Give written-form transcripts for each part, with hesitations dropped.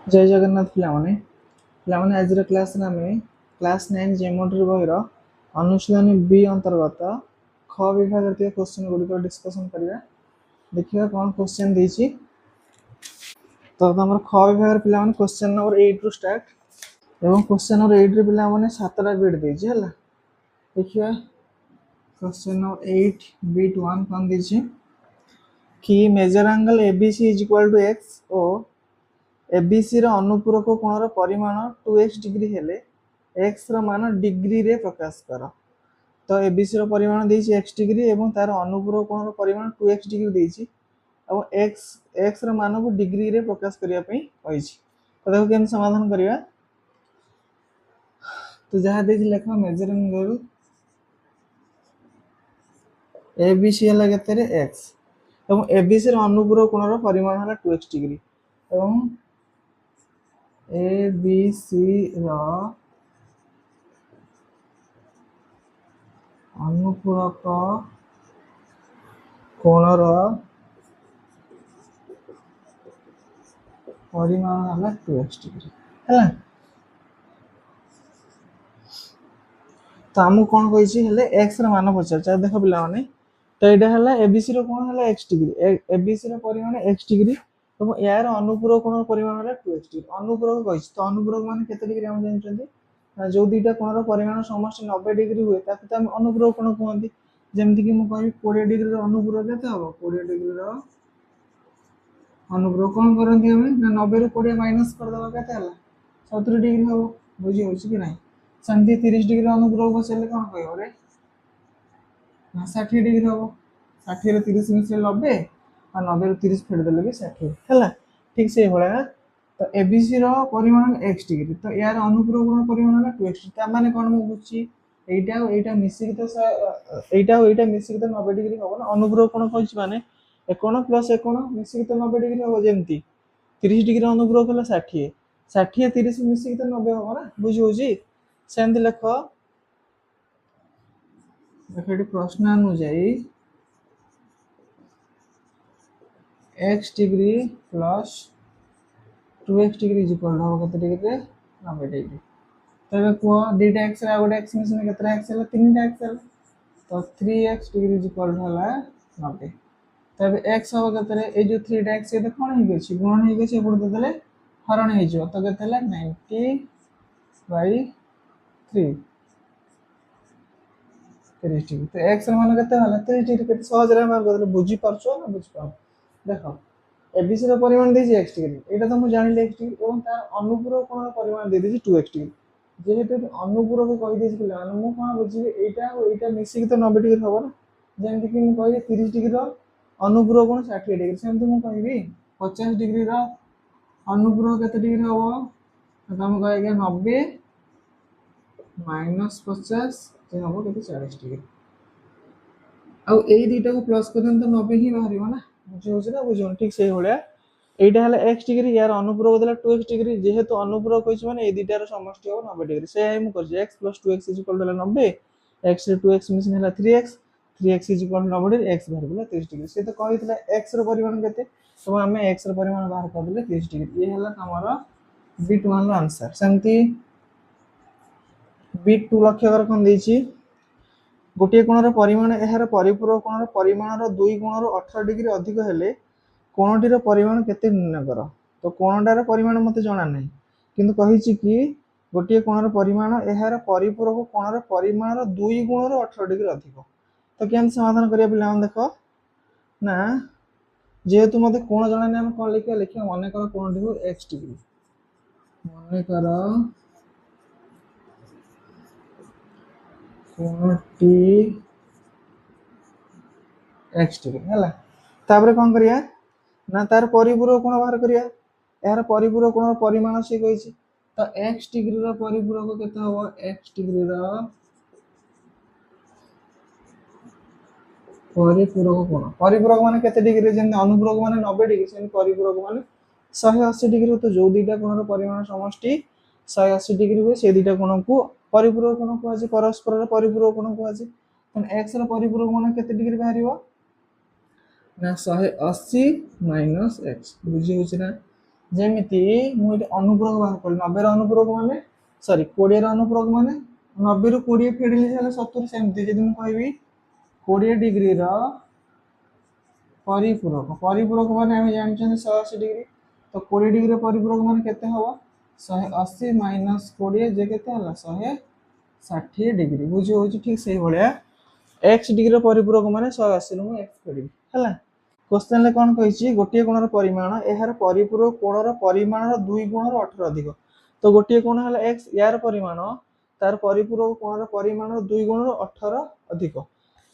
जय जगन्नाथ पिलाने आज क्लास आम क्लास 9 जियोमेट्री बहिर अनुशीलन बी अंतर्गत ख विभाग क्वेश्चन गुड़िक डिस्कसन करवा देखिए कौन क्वेश्चन देछि। तो तुम ख विभाग पिला क्वेश्चन नंबर 8 रु स्टार्ट एवं क्वेश्चन नंबर 8 रे पिला माने 7टा बिट देछि हला। देखिए क्वेश्चन नंबर 8 बिट 1 कौन देछि कि measure angle ABC is equal to X और एबीसी रो अनुपूरक कोणर परिमाण 2x डिग्री हेले x रो मान डिग्री रे प्रकाश कर। तो एबीसी रो परिमाण देछि x डिग्री एवं तार अनुपूरक कोणर परिमाण 2x डिग्री देछि और x रो मान को डिग्री रे प्रकाश करिया पई होइछि। तो देखो केन समाधान करिया। तो जहा देछि लेखा मेजर एंगल एबीसी हला केते रे x एवं एबीसी रो अनुपूरक कोणर परिमाण हला 2x डिग्री एवं ए बी सी रो अनुपूरक कोणर परिमाण हला 2x डिग्री है। तो आम कौन कही एक्स मान पचार देख पे। तो यहाँ एबीसी कौन है एक्स डिग्री एबीसी परिमाण एक्स डिग्री तो यार अनुपूरक कोण परिमाण है 2x डिग्री अनुपूरक कही। तो अनुपूरक मान केते डिग्री हम जानते जो दुईटा कोणर परिमाण समस्त 90 डिग्री हुए ताकि तो अनुपूरक कोण कहते जमती कि मुझे 20 डिग्री अनुपूरक केते हम 20 डिग्री अनुपूरक कौन करती हमें 90 रू 20 माइनस करदे के 70 डिग्री हम बुझी हो कि ना सेमती 30 डिग्री अनुपूरक बसैले कौन कह रे 60 डिग्री हम 60 रे 30 मिसले 90 और 90 रू 30 फेरदेले भी 60 है ठीक से भाया। तो एबीसी रो परिमाण x डिग्री तो यार अनुपूरक कोण परिमाण है 2x ता माने कोन मु बुझी एटा मिसिक तो एटा मिसिक तो 90 डिग्री हो ना अनुपूरक कोण कहछि माने एकोण प्लस एकोण मिसिक तो 90 डिग्री हो जेमती 30 डिग्री अनुपूरक हला 60 60 30 मिसिक तो 90 हो ना बुझी होजी सेमती लेख देखो प्रश्न अनुଯାयी x degree plus 2x degree is equal to कते डिग्री 90 डिग्री। तो ये को दीटा x रे गोटे x मिशन केतरा x हला 3टा x हला तो 3x degree is equal to हला 90। तब x हो केतरे ए जो 3टा x ये कोन हे गेछि गुणन हे गेछि एपड देले हरण हे जो तो केते हला 90/3 30 डिग्री। तो x रे मान केते हला 30 डिग्री केते सहज रे मार बदले बुझी परछो ना बुझ पाओ। देखो एबीसी रो परिमाण देछि x डिग्री एटा तो मु जानिले x डिग्री एवं तार अनुपूरक कोण परिमाण दे देछि 2x डिग्री जेहेतु अनुपूरक कहि देछि पिला माने मु कोन बुझिबे एटा और एटा मिसिक तो 90 डिग्री होबो ना जेंति कि मु कहि 30 डिग्री रो अनुपूरक कोण 60 डिग्री सेंति मु कहिबी 50 डिग्री रो अनुपूरक केते डिग्री होबो तो हम कहेगा 90 माइनस 50 ते होबो केते 40 डिग्री आ ए दीटा को प्लस कर देन तो 90 ही बाहरिबो ना बुझी होछ ना बुझो ठीक से होलिया एटा हला x डिग्री यार अनुपूरक देला 2x डिग्री जेहेतु अनुपूरक होइछ माने ए दीटा रो समष्टि हो 90 डिग्री से हम कर x + 2x = 90 x रे 2x मिशन हला 3x 3x = 90 डिग्री x बाहर बोला 30 डिग्री से तो कहितला x रो परिमाण केते तो हमें x रो परिमाण बाहर कर देले 30 डिग्री ये हला हमर बिट 1 रो आंसर सेमती बिट 2 लक्ष्य कर कोन देछि गोटे कोणर परिमाण एहार परिपूरक कोणर परिमाण रो 2 गुण रो 18 डिग्री अधिक हेले कोणटीर परिमाण केते निर्णय कर। तो कोणटार परिमाण मते जाना नै किंतु कहिछि कि गोटे कोणर परिमाण एहार परिपूरक कोणर परिमाण रो 2 गुण रो 18 डिग्री अधिक। तो केन समाधान करिया पिला हम देखो ना जेहेतु मते कोण जाना नै हम कोन लिखिया मने कर कोणटी हो x डिग्री मने कर कोणटी x डिग्री हला तापर कोन करिया ना तार परिपूरक कोण बाहर करिया यार परिपूरक कोण परिमाण से कहिछि तो x डिग्री रो परिपूरक केते हो x डिग्री रो परिपूरक माने केते डिग्री जेन अनुपूरक माने 90 डिग्री सेन परिपूरक माने 180 डिग्री। तो जो दुईटा कोण रो परिमाण समष्टि 180 डिग्री हुए से दुईटा कोण को परिपूरक कोण को आछि परस्पर रो परिपूरक कोण को आछि तन x रो परिपूरक माने केते डिग्री बाहरिबो ना 180 माइनस एक्स बुझी होची ना जेमिति मु एटी अनुपूरक बाहर करी 90 रो अनुपूरक माने सॉरी 20 रो अनुपूरक माने 90 रो 20 फेडिले हेले 70 सेमति जदि मु कहबी 20 डिग्री रो परिपूरक परिपूरक माने हम जानछन 180 डिग्री तो 20 डिग्री रो परिपूरक माने केते हबो 180 माइनस 20 जे केते हला 160 डिग्री बुझी होची ठीक सही भलिया x डिग्री परिपूरक माने 180 नु x फेडिबी हला क्वेश्चन ले कोन कहिछि गोटिए कोणर परिमाण एहार परिपूरक कोणर परिमाणर 2 गुणर 18 अधिक तो गोटिए कोण हला x यार परिमाण तार परिपूरक कोणर परिमाणर 2 गुणर 18 अधिक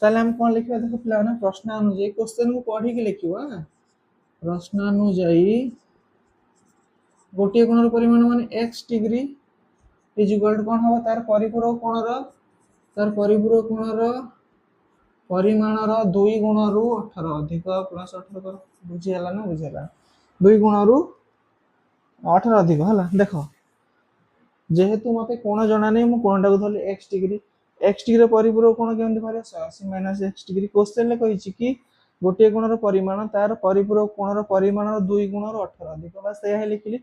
ताले हम कोन लिखिबा देखो पिलाने प्रश्न अनुଯାयी क्वेश्चन को पढी के लिखिबा प्रश्न अनुଯାयी गोटिए कोणर परिमाण माने x degree is equal to कोन हबो तार परिपूरक कोणर परिमाणर 2 गुणरु 18 अधिक प्लस 18 कर बुझी हला ना बुझी हला 2 गुणरु 18 अधिक हला देखो जेहेतु मते कोण जणा नै मु कोणटा को धरले x डिग्री परिपूरक कोण केमति मारे 180 माइनस x डिग्री क्वेश्चन ले कहिछि कि गोटे कोणर परिमाण तार परिपूरक कोणर परिमाणर 2 गुणर 18 अधिक बस यही लिखिली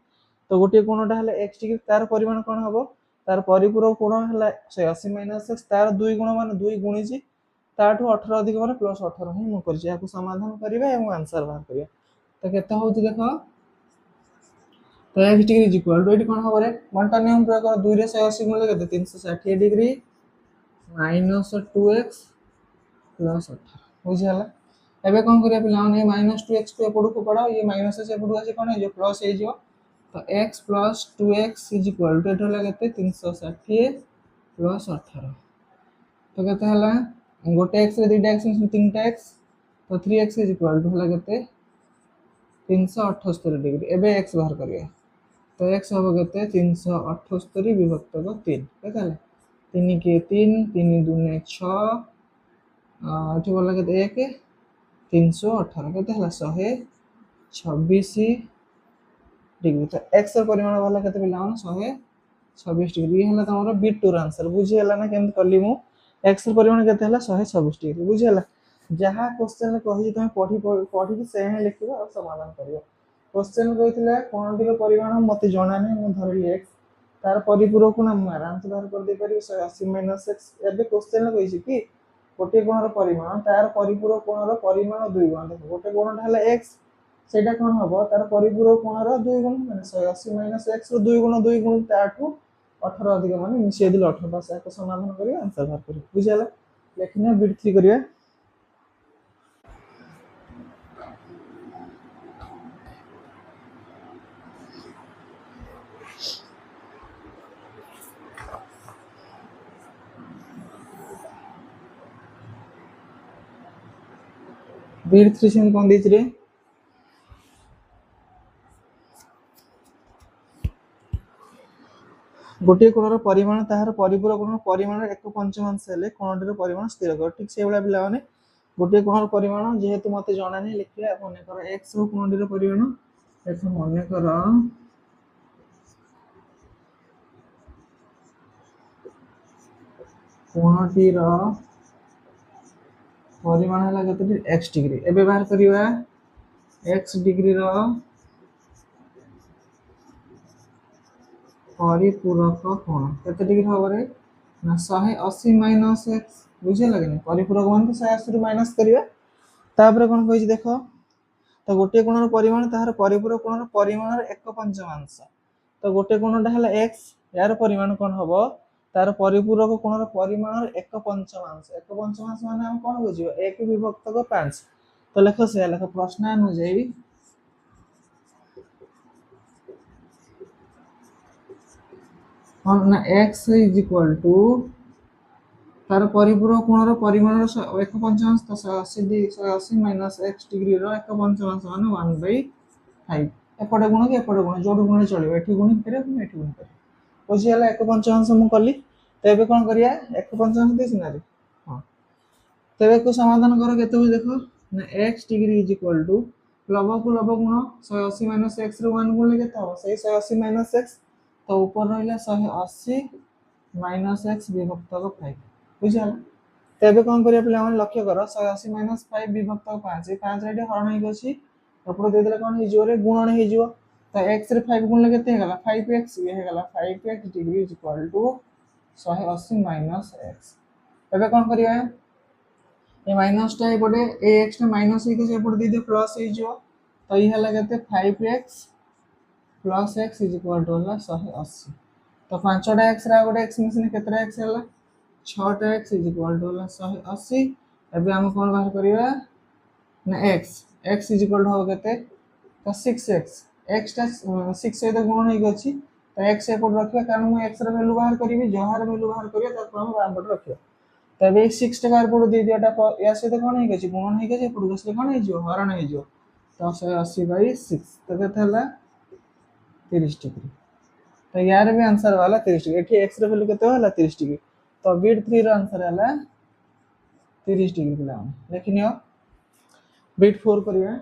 तो गोटे कोणटा हला x डिग्री तार परिमाण कोन हबो तार परिपूरक कोण हला 180 माइनस x तार 2 गुण माने 2 गुणिछि ताठू 18 अधिक माने प्लस 18 ही मु करछि याकू समाधान करिवे एवं आंसर बाहर करिवे तो केते होउछि देखो तो x degree is equal to eighty कोन हबो रे मनटा नियम प्रकार 2 रे 180 गुणले केते 360 डिग्री माइनस 2x प्लस 18 बुझी हला एबे कोन करिया पिला माने माइनस 2x को एपडू को पडाओ ये माइनस से एपडू आसी कोन हे जो प्लस हे जो तो x plus 2x is equal to एट हला केते 360 प्लस 18 तो केते हला गोटे x रे दुटा x में तीनटा x तो 3x इज इक्वल टू हला केते 378 डिग्री एबे x बाहर करिया तो x हबो केते 378 विभक्त को 3 केते हला 3 के 3 3 दुने 6 एठी बोला केते 1 318 केते हला 126 डिग्री तो x र परिमाण वाला केते पिला 126 डिग्री हला तमरो B2 र आंसर बुझी हला ना केम करली मु x र परिमाण केते हला 126 डिग्री बुझी हला जहा क्वेश्चन कहि तुम पढी के से ही लिखिबो और समाधान करियो क्वेश्चन कहितले कोनटी रो परिमाण मते जणा नै मु धरली x तार परिपूरक कोन हम आराम से बाहर कर दे पारी 180 - x एबे क्वेश्चन कहिछि कि गोटे कोणर परिमाण तार परिपूरक कोणर परिमाण 2 गुण देखो गोटे कोणटा हला x सेटा कोन हबो तार परिपूरक कोणर 2 गुण माने 180 - x रो 2 गुण ताठू 18 अधिक माने मिसिए दिल 18 पास को समाधान करियो आंसर बाहर करियो बुझियाला लेखिना बिट 3 करिया बिट 3 से कोन दिछ रे गोटे कोणर परिमाण ताहार परिपूरक कोणर परिमाण 1/5 हेले कोणटीर परिमाण स्थिर कर ठीक से बला पिला माने गोटे कोणर परिमाण जेहेतु मते जणा नै लिखिया मने कर x रो कोणटीर परिमाण एथु मने कर कोणटीर परिमाण हला केते x डिग्री एबे बाहर करिवा x डिग्री रो परिपूरक कोण केते डिग्री हबो रे ना 180 माइनस x बुझे लागेनी परिपूरक मान को 180 रु माइनस करिवा तापर कोन कहि देखो तो गोटे कोणर परिमाण ताहार परिपूरक कोणर परिमाणर 1/5 तो गोटे कोणटा हला x यार परिमाण कोन हबो तार परिपूरक कोणर परिमाणर 1/5 1/5 माने हम कोन बुझियो 1 विभक्त को 5 तो लेखो से लेखो प्रश्न अनुଯାयी ना x इज इक्वल टू तार परिपूरक कोणर परिमाणर 1/5 तो 180 माइनस x डिग्री रो 1/5 माने 1/5 एपटे गुण के एपटे गुण जोड गुण चलिबो एठी गुण करे हम एठी गुण करे बुझी हला 1/5 मु कली तबे कोन करिया 1/5 देछि ना रे हां तबे को समाधान करो केते हो देखो ना x degree is equal to लव को लव गुण 180 माइनस x रो 1 गुण केते हो सही 180 माइनस x तो ऊपर रहिला 180 माइनस x विभक्त को 5 बुझल तेबे कौन करिया पिला माने लक्ष्य कर 180 माइनस 5 विभक्त 5 5 रे हरण हे गछि एपड़ दे देले कोन हे जो रे गुणन हे जो तो x रे 5 गुणले केते हे गला 5x ये हे गला 5x degree is equal to 180 minus x तेबे कोन करिया ए माइनस टा एपटे ए x टा माइनस हे के एपड़ दे दे प्लस हे जो तो ये हला केते 5x plus x is equal to होला 180 तो 5टा x रा गोटे x मिसिने केतरा x हला 6टा x इज इक्वल टू होला 180 एबे हम कोन बाहर करिया ना x इज इक्वल टू हो केते तो 6x x टा 6 से तो गुण हे गछि तो x एपट रखिया कारण मैं x रा वैल्यू बाहर करिवि जहार वैल्यू बाहर करिया ताको हम बाम पट रखिया तबे 6 टका एपट दे दियाटा या से तो कोन हे गछि गुणन हे गछि एपट गसले कोन हे जो हरण हे जो तो 180/6 तो केते हला 30 डिग्री तो यार भी आंसर वाला 30 डिग्री एठी x रे वैल्यू केते होला 30 डिग्री तो बीट 3 रो आंसर होला 30 डिग्री पिला देखिनियो बीट 4 करिया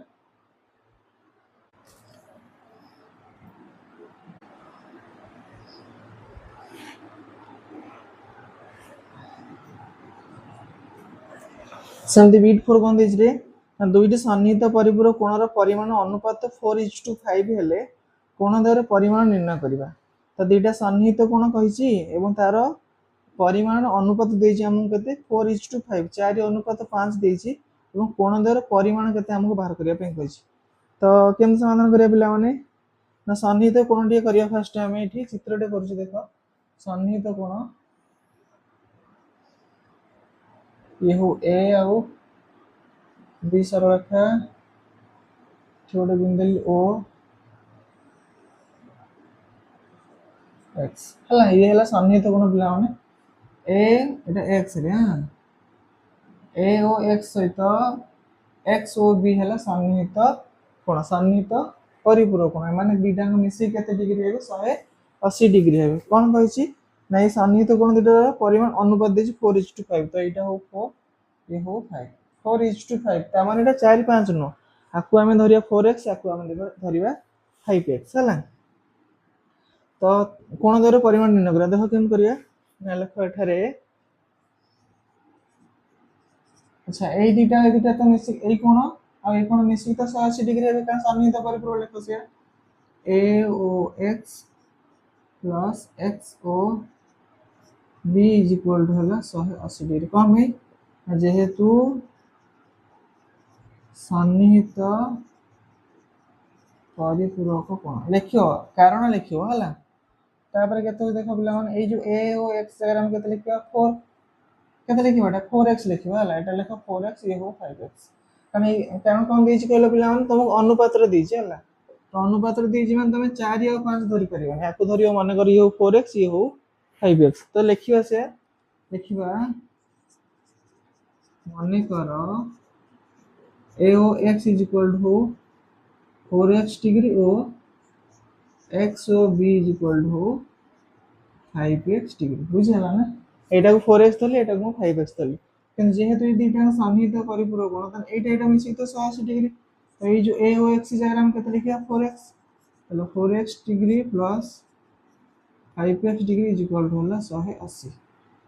सेमती बीट 4 कोन देछ रे दुईटी सन्निहित परिपूरक कोणर परिमाण अनुपात 4:5 हेले कोण द्वारा परिमाण निर्णय करबा तो दुईटा सन्निहित कोण कहिछि एवं तार परिमाण अनुपात देछि हमहु केते 4:5 4:5 देछि एवं कोण द्वारा परिमाण केते हमहु बाहर करिया पे कहिछि तो केम समाधान करिया पिला माने ना सन्निहित कोण टी करिया फर्स्ट हम एठी चित्रटे करछि देखो सन्निहित कोण ये हो ए आउ बी सररेखा छोटे बिंदु ओ x हला ये हला सन्निहित कोण पिला माने ए एटा x रे हां ए ओ x सहित x ओ b हला सन्निहित परिपूरक कोण माने दुईटा मिसी केते डिग्री हेबे 180 डिग्री हेबे कोन कहिछि ना ये सन्निहित कोण दुईटा परिमाण अनुपात देछि 4:5 तो एटा हो 4 ये हो 5 4:5 ता माने एटा 4 5 नो आकु हमें धरिया 4x आकु हमें धरिया 5x हला तो कोण द्वारा परिमाण निर्णय करा देखो केम करिया ना लिखो एठारे अच्छा ए दुईटा तो मिसी ए कोण आ ए कोण मिसी तो 180 डिग्री हेबे का सन्निहित परिपूरक लिखो से A O x plus x O b is equal to होला 180 डिग्री कोन भाई जेहेतु सन्निहित परिपूरक कोण लिखियो कारण लिखियो हला तापर केते देखो पिला माने ए जो a ओ x जगह हम केते लिखियो 4 केते लिखियोटा 4x लिखियो हला एटा लिखो 4x ये हो 5x कारण कोन देछि कहलो पिला माने तुमको अनुपात रे देछि हला तो अनुपात रे देछि माने तुम 4 और 5 धरि परिबो याको धरियो माने कर ये हो 4x ये हो 5x तो लिखियो से लिखिबा माने करो a O x is equal to 4x degree O x O b is equal to 5x degree बुझला ना एटा को 4x तले एटा को 5x तले किन जेहेतु ये दुईटा सन्निहित परिपूरक कोण त एटा मिसी तो 180 डिग्री तो ये जो a ओ x जगह हम केते लिखिया 4x चलो 4x degree plus 5x degree is equal to होला 180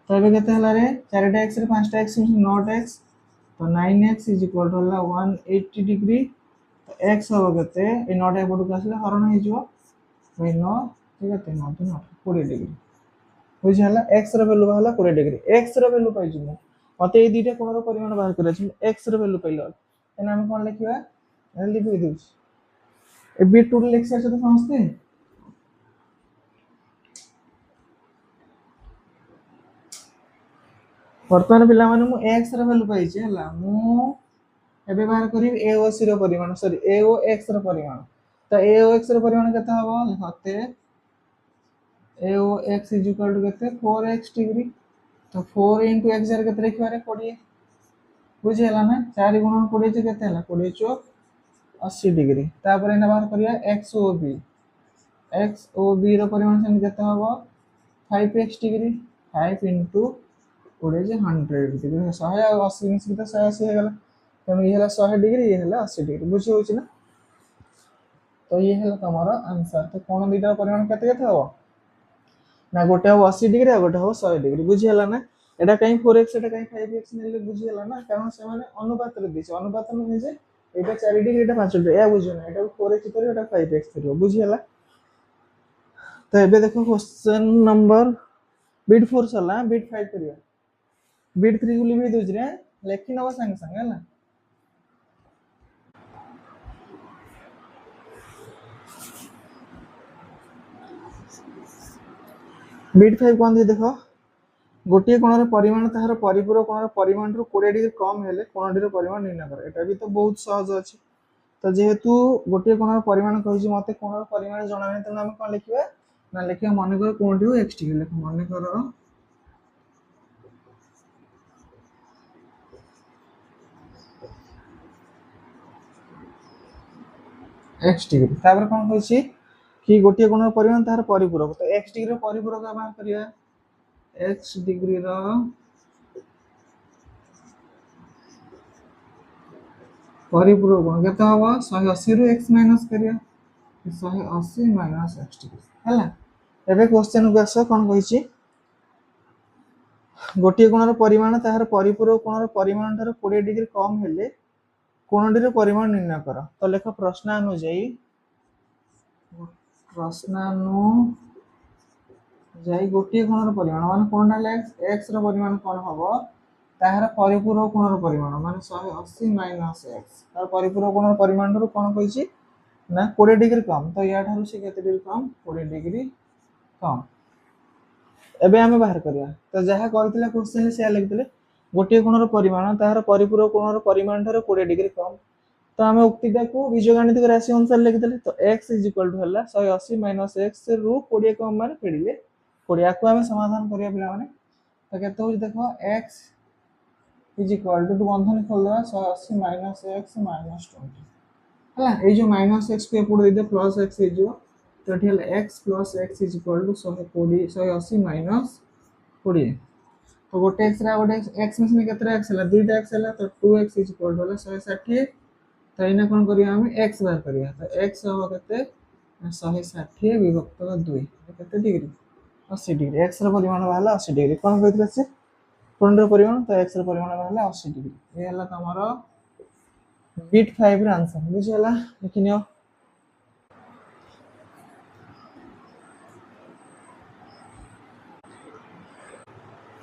तो एबे केते हला रे 4टा x रे 5टा x 9x तो 9x इज इक्वल टू होला 180 डिग्री तो x हो केते ए 9टा एपटू को आसले हरण हे जो 9 ठीक है 9 तो 9 20 डिग्री बुझी हला x रे वैल्यू हला 20 डिग्री x रे वैल्यू पाइ छु मते ए दुईटा कोणर परिमाण बाहर करे छु x रे वैल्यू पाइलो एना हम कोन लिखिबा लिख दे ए बी टू लिख से तो समझते वर्तमान पिला माने मु x रे वैल्यू पाइ छि हला मु एबे बाहर करी a o c रो परिमाण सॉरी a o x रो परिमाण तो a o x रो परिमाण केता हबो लिखते a o x is equal to केते 4x डिग्री तो 4 * x जर केते लिखबारे 20 बुझी हला ना 4 * 20 जे केते हला 20 चौक 80 डिग्री तापर एना बाहर करिया x o b रो परिमाण से केते हबो 5x डिग्री 5 * 20 जे 100 डिग्री 180 मिसी तो 180 हे गला तो ये हला 100 डिग्री ये हला 80 डिग्री बुझी होछि ना तो ये हला तमरो आंसर तो कोन दुईटा परिमाण केते केते हबो ना गोटे हो 80 डिग्री आ गोटे हो 100 डिग्री बुझी हला ना এটা কাই 4x এটা কাই 5x নেলে বুঝিলা না, কারণ ସେମାନେ ଅନୁପାତରେ ଦେଇଛି, ଅନୁପାତ ନୁହେଁ ଯେ ଏଇଟା 4 ডিগ্রি এটা 5 ডিগ্রি, ଏହା ବୁଝିବ ନା, ଏଟାକୁ 4x କରିବ ଏଟା 5x କରିବ, ବୁଝିହେଲା। ତ ଏବେ ଦେଖ क्वेश्चन नंबर बिट 4 सरला, बिट 5 करिया, बिट 3 को लिखि दउछि रे, लेखि नवा संग संग है ना। बिट 5 कोन दे देखो, गोटे कोणर परिमाण ताहार परिपूरक कोणर परिमाण रु 20 डिग्री कम हेले कोणटीर परिमाण निर्णय कर, एटा भी तो बहुत सहज अछि। तो जेहेतु गोटे कोणर परिमाण कहि जे मते कोणर परिमाण जणा नै, त हम कोन लिखिबा ना, लिखिबा माने कर कोणटी x डिग्री, लिख माने कर x डिग्री, तापर कोन कहछि कि गोटे कोणर परिमाण ताहार परिपूरक, तो x डिग्री रो परिपूरक बाहर करिया, x डिग्री रो परिपूरक कोण केते हबो 180 रु x माइनस करिया, 180 माइनस x डिग्री हैला। एबे क्वेश्चन को आसो, कोन कहिछि गोटे कोणर परिमाण ताहार परिपूरक कोणर परिमाण ठार 20 डिग्री कम हेले कोणटीर परिमाण निर्णय कर। तो लेख प्रश्न अनुଯାयी, गोटे कोणर परिमाण माने कोन हले x रो परिमाण कोन हबो, ताहार परिपूरक कोणर परिमाण माने 180 माइनस x, तार परिपूरक कोणर परिमाण रो कोन कहिछि ना 20 डिग्री कम, तो या ठारू से केते डिग्री कम, 20 डिग्री कम। एबे हमें बाहर करिया, तो जहा कहितले क्वेश्चन से लिखितले गोटे कोणर परिमाण ताहार परिपूरक कोणर परिमाण ठारू 20 डिग्री कम, तो हमें उक्तिटा को बीजगणितिक राशि अनुसार लिखितले, तो x इज इक्वल टू हला 180 माइनस x रु 20 कम माने फेडिले 20, याको हमें समाधान करिया पिला माने। तो केते हो देखो x इज इक्वल टू बंधन खोल दवा 180 माइनस x माइनस 20 हला, ए जो माइनस x को एपड़ दे दे प्लस x हे जो, तो एठी हला x plus x is equal to 120 180 minus 20, तो गोटे x रा गोटे x में केतरा x हला, दुईटा x हला, तो 2x इज इक्वल टू हला 160, तो इना कोन करिया हम x बाहर करिया, तो x हो केते 160 विभक्त 2 केते डिग्री 80 डिग्री, x रा परिमाण वाला 80 डिग्री, कोन कहितले से कोन रो परिमाण, तो x रा परिमाण वाला 80 डिग्री। ए हला तमरो बिट 5 रा आंसर, बुझियला, देखिनियो।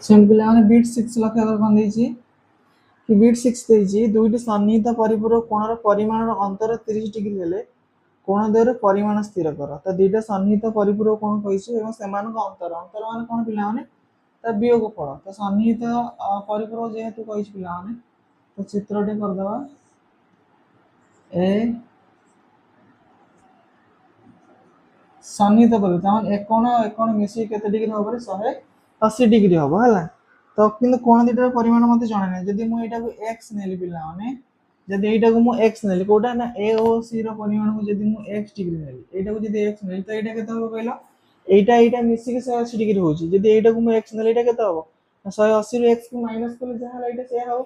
सेम पिला माने बिट 6 लक्ष्य कर कोन दैछि कि बिट 6 दैछि, दुईटी सन्निहित परिपूरक कोणर परिमाण अंतर 30 डिग्री हेले कोण द्वयर परिमाण स्थिर कर। तो दुईटा सन्निहित परिपूरक कोण कहिछि एवं समान को अंतर, अंतर माने कोन पिला माने ता वियोगफल, तो सन्निहित परिपूरक जेहेतु कहिछि पिला माने, तो चित्रटे कर दवा ए सन्निहित परिपूरक माने एक कोण मिसी केते डिग्री हो बरे 180 डिग्री हो हला। तो किंतु कोण दिटर परिमाण मते जणा नै, जदी मु एटा को x नेली पिला माने, जदी एटा को मु x नेली कोटा ना a o c रो परिमाण को जदी मु x डिग्री नेली, एटा को जदी x नेली, तो एटा केते हो कहलो, एटा मिसी के 180 डिग्री होची, जदी एटा को मु x नेली एटा केते हो 180 रो x को माइनस करले जहा एटा से हो,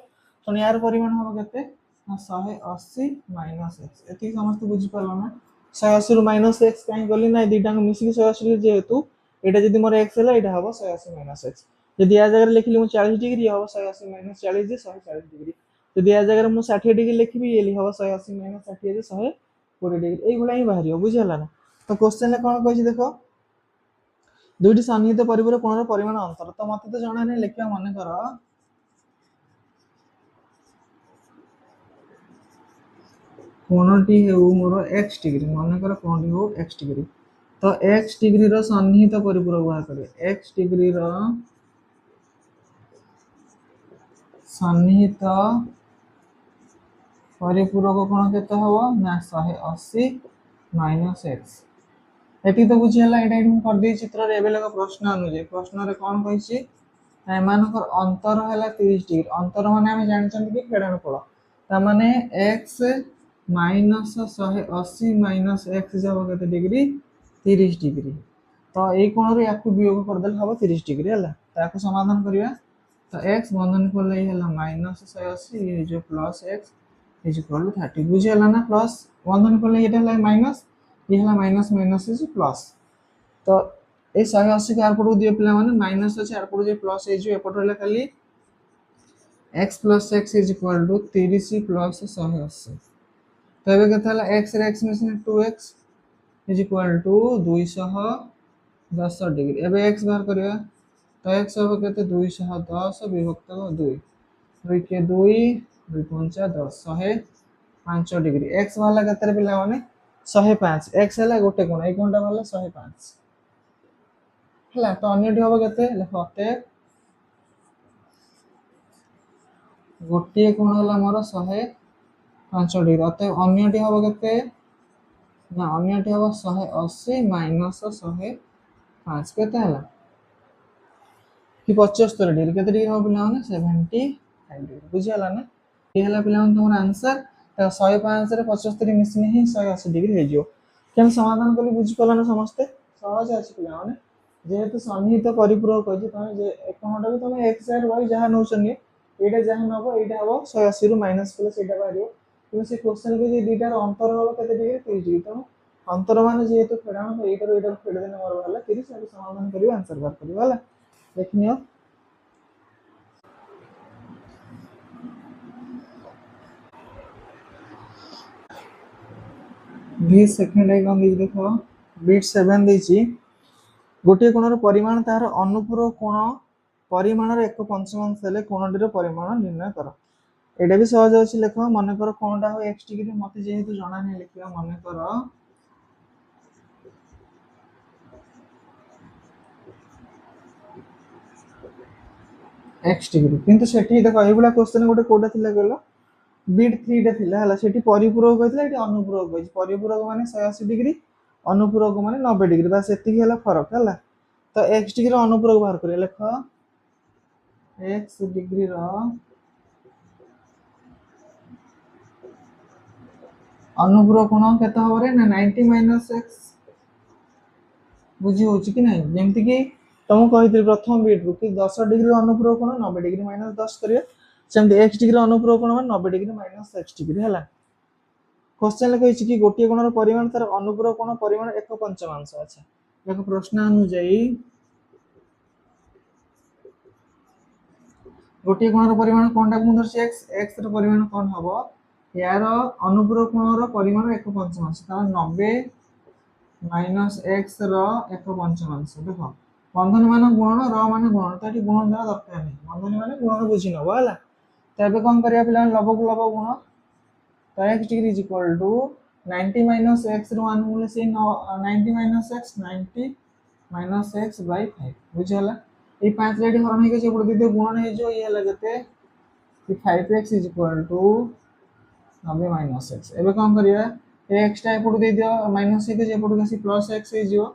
तो यार परिमाण हो केते 180 माइनस x, एती समस्त बुझी पालो ना। 180 रो माइनस x काई करली ना, दीटा को मिसी के 180 जेहेतु एटा जदी मोर x हला, एटा हो 180 माइनस x, जदी आ जगह लिखली मु 40 डिग्री हो 180 माइनस 40 जे 140 डिग्री, जदी आ जगह मु 60 डिग्री लिखबी एली हो 180 माइनस 60 जे 120 डिग्री, एई गुला ही बाहरियो, बुझियला ना। तो क्वेश्चन ले कोन कहिछि देखो, दुईटी सन्निहित परिपूरक कोणर परिमाण अंतर, तो मते तो जणा नै, लिखिया माने करो कोणटी हेउ मोर x डिग्री, माने करो कोणटी हो x डिग्री, तो x डिग्री रो सन्निहित परिपूरक बाहर करियो, x डिग्री रो सन्निहित परिपूरक कोण केते हबो ना 180 माइनस x, एटी तो बुझियला। एटा हम कर दे चित्र रे, एबे लगा प्रश्न अनुजे, प्रश्न रे कोन कहिछि एमानकर अंतर हला 30 डिग्री, अंतर माने हम जानचंती कि फेडनफल, ता माने x माइनस 180 माइनस x जब केते डिग्री 30 डिग्री, तो ए कोण रे याकु वियोग कर देल हबो 30 डिग्री हला, ताको समाधान करिया, तो x बंधन को लई हला माइनस 180 ये जो plus x is equal to 30, बुझियला ना, प्लस बंधन को लई एटा हला माइनस, ये हला माइनस माइनस इज प्लस, तो ए 180 को आरपटू दियो पिला माने माइनस अछि आरपटू जे प्लस हे जो एपट रहला खाली x plus x is equal to 30 plus 180 तो एबे केते हला x रे x मिसिन 2x is equal to 210 degree एबे x बाहर करिया तो x हो केते 210 विभक्त 2 2 के 2 2 पंचा 10 105 डिग्री x वाला केते पिला माने 105 x हला गोटे कोण ए कोणटा वाला 105 हला तो अन्यटी होबो केते लेखो ते गोटे कोण हला मोर 105 डिग्री अतः अन्यटी होबो केते ना अन्यटी होबो 180 माइनस 105 केते हला कि 75 डिग्री केते डिग्री हो पिला माने 75 डिग्री बुझी हला ना ये हला पिला माने तमर आंसर त 105 रे 75 मिसिने ही 180 डिग्री हे जियो केन समाधान कली बुझी पला ना समस्त सहज अछि पिला माने जेहेतु सन्निहित परिपूरक कहै तमे जे एक घंटा भी तमे x और y जहां नौछनी एटा जहां नबो एटा हबो 180 रु माइनस कले सेटा बारियो तो से क्वेश्चन के जे दुईटार अंतर हबो केते डिग्री 30 डिग्री तो अंतर माने जेहेतु फेडानो तो एटा रो एटा फेड देने मोर वाला 30 से समाधान करियो आंसर बार करियो वाला देखनियो भी सेकंड है कौन देखो बीट 7 देछि गोटे कोणर परिमाण तार अनुपूरक कोण परिमाणर एक पंचमांश हेले कोणटीर परिमाण निर्णय कर एटा भी सहज अछि लेख मन कर कोणटा हो x डिग्री मते जेहेतु जणा नै लिखिया मन कर x डिग्री किंतु सेठी देखो एबुला क्वेश्चन गोटे कोडा थिला कहलो बीट 3 टा थिला हला सेठी परिपूरक कहथिला एठी अनुपूरक कहछि परिपूरक माने 180 डिग्री अनुपूरक माने 90 डिग्री बस एतिकी हला फरक हला तो x डिग्री अनुपूरक बाहर करे लेख x डिग्री रो अनुपूरक कोण केते हबरे ना 90 माइनस x बुझी होची कि नहीं जेमति कि तुम कहितली प्रथम बीट रु कि 10 डिग्री अनुपूरक कोण 90 डिग्री माइनस 10 करियो सेमति x डिग्री अनुपूरक कोण माने 90 डिग्री माइनस x डिग्री हला क्वेश्चन लिखै छी कि गोटिए कोणर परिमाण तार अनुपूरक कोण परिमाण एक पंचमांश अच्छा देखो प्रश्न अनुଯାयी गोटिए कोणर परिमाण कोनटा को धरछि x x र परिमाण कोन हबो यार अनुपूरक कोणर परिमाण एक पंचमांश त 90 माइनस x रो एक पंचमांश देखो बंधन मान गुणन र मान गुणन त एठी गुणन द्वारा दरकार नै बंधन माने गुणन बुझी नबो हला त एबे कोन करिया पिला लबो को लबो गुण तो x degree is equal to 90 minus x रो मान मूल्य से 90 minus x 90 minus x by 5 बुझी हला ए 5 रेडी हरण हे के जे पड़ दे गुणन हे जो ये लगते कि 5x is equal to 90 minus x एबे कोन करिया x टा एपड़ दे दियो माइनस हे के जे पड़ के प्लस x हे जियो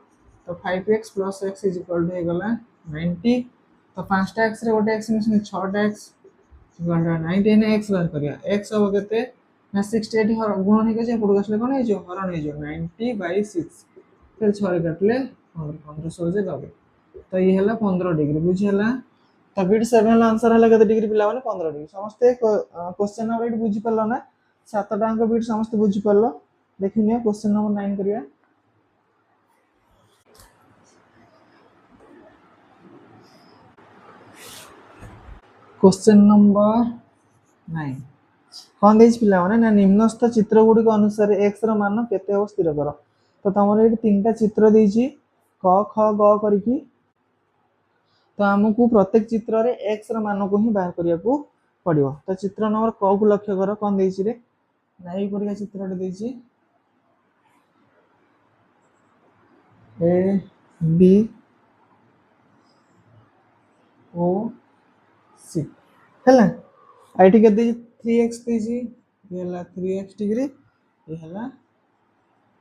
तो 5x plus x is equal to गला 90 तो 5 x रे गोटे x मिशन 6 x इक्वल टू 90 ने x बार करिया x हो केते ना 68 हर गुणन हे जे पड़ गसले कोन हे जो हरण हे जो 90 by 6 फिर 6 रे काटले 15 16 जे गबे तो ये हला 15 डिग्री बुझी हला तो बीट 7 हला आंसर हला केते डिग्री पिला माने 15 डिग्री समस्त क्वेश्चन नंबर 8 बुझी परलो ना 7 टा अंक बीट समस्त बुझी परलो देखिनियो क्वेश्चन नंबर 9 करिया क्वेश्चन नंबर 9 कौन देछ पिला माने ना निम्नस्थ चित्र गुडी को अनुसार x रो मान केते हो स्थिर करो तो तमरे एठी तीनटा चित्र देछि क ख ग करी की तो हमकु प्रत्येक चित्र रे x रो मान को ही बाहर करिया को पड़ियो तो चित्र नंबर क को लक्ष्य करो कौन देछि रे नाही करिया चित्र रे देछि a b o c हला आईटी के दी 3x देछि ये हला 3x डिग्री ये हला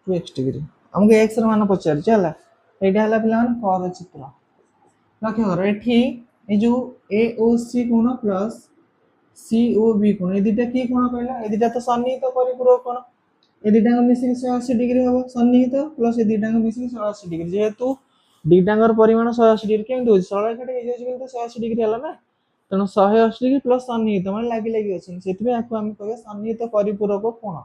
2x डिग्री हमके x र मान पचार चला एटा हला पिलान कर चित्र लक्ष्य करो एठी ए जो a o c कोण प्लस c o b कोण ए दिटा की कोण कहला ए दिटा तो सन्निहित परिपूरक कोण ए दिटा मिसी 180 डिग्री हो सन्निहित प्लस ए दिटा मिसी 180 डिग्री जेहेतु दिटांगर परिमाण 180 डिग्री केम दो सरळ खटे हे जे तो 180 डिग्री हला ना तेणु 180 डिग्री प्लस सन्निहित माने लागी लागी अछि सेति में आको हम कहबे सन्निहित परिपूरक कोण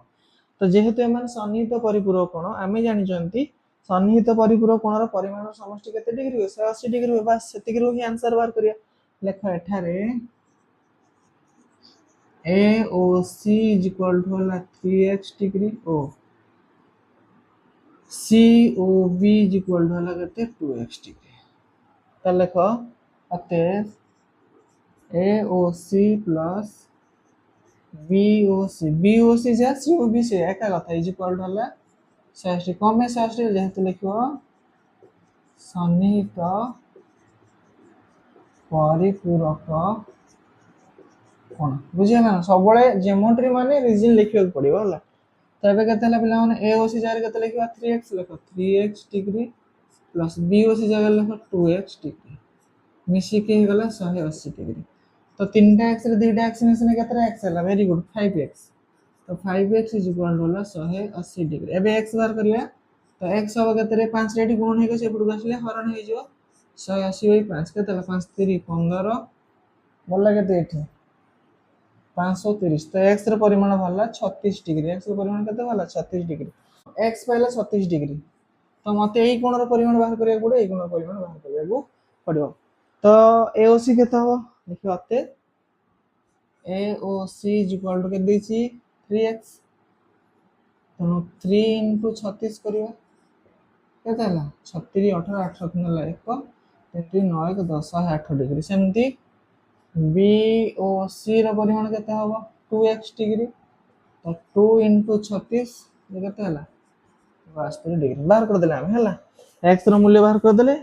तो जेहेतु एमान सन्निहित परिपूरक कोण आमे जानि जंती सन्निहित परिपूरक कोणर परिमाण समष्टि केते डिग्री हुए 180 डिग्री हुए बस सेतिक रो ही आंसर बाहर करिया लेख एठारे AOC is equal to 3x degree O COB is equal to केते 2x डिग्री त लेख अतः AOC plus BOC जा COB से एका कथा इज इक्वल टू हला 180 कम 180 जेहेतु लिखिबो सन्निहित परिपूरक कोण बुझिया ना सबले ज्योमेट्री माने रीजन लिखियो पड़िबो हला तबे केते हला पिला माने AOC जारे केते लिखिबा 3x लिखो 3x डिग्री प्लस BOC जारे लिखो 2x डिग्री मिसी के गला 180 डिग्री तो तीनटा x रे दुईटा x मिसने केतरा x हला वेरी गुड 5x तो 5x इज इक्वल टू हला 180 डिग्री एबे x बार करिया तो x हो केतरे 5 रेडी गुण हे के सेपटु आसले हरण हे जो 180 बाई 5 केते हला 5 3 15 बोला केते एठी 530 तो x रे परिमाण भला 36 डिग्री x रे परिमाण केते भला 36 डिग्री x पहला 36 डिग्री तो मते एई कोणर परिमाण बाहर करिया पड़े एई कोणर परिमाण बाहर करिया पड़िबो तो AOC केते हो देखियो अते AOC is equal to के देछि 3x तो 3 into 36 करिया केते हला 36 18 18 नला 1 3 9 1 10 8 डिग्री सेमती BOC ର ପରିମାଣ କେତେ ହବ 2x डिग्री तो 2 into 36 ये केते हला 72 डिग्री बाहर कर देले हम हला x ର मूल्य बाहर कर देले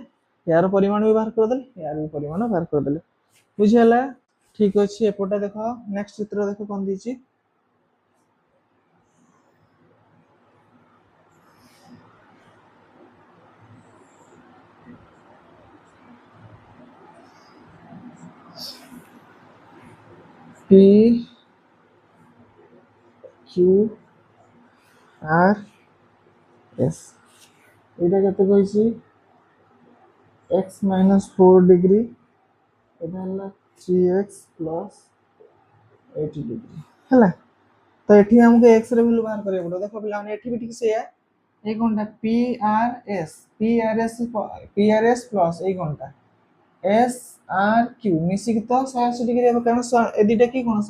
यार परिमाण भी बाहर कर देले यार भी परिमाण बाहर कर देले बुझी हला ठीक अछि एपोटा देखो नेक्स्ट चित्र देखो कोन दिछि P Q R S एटा केते कहिछि x minus 4 डिग्री एटा हला 3x plus 80 डिग्री हला तो एठी हमके x रे वैल्यू बाहर करे पड़ो देखो पिला एठी भी ठीक से है ए कोनटा PRS प्लस ए कोनटा SRQ मिसिक तो 180 डिग्री अब कारण ए दिटा की कोन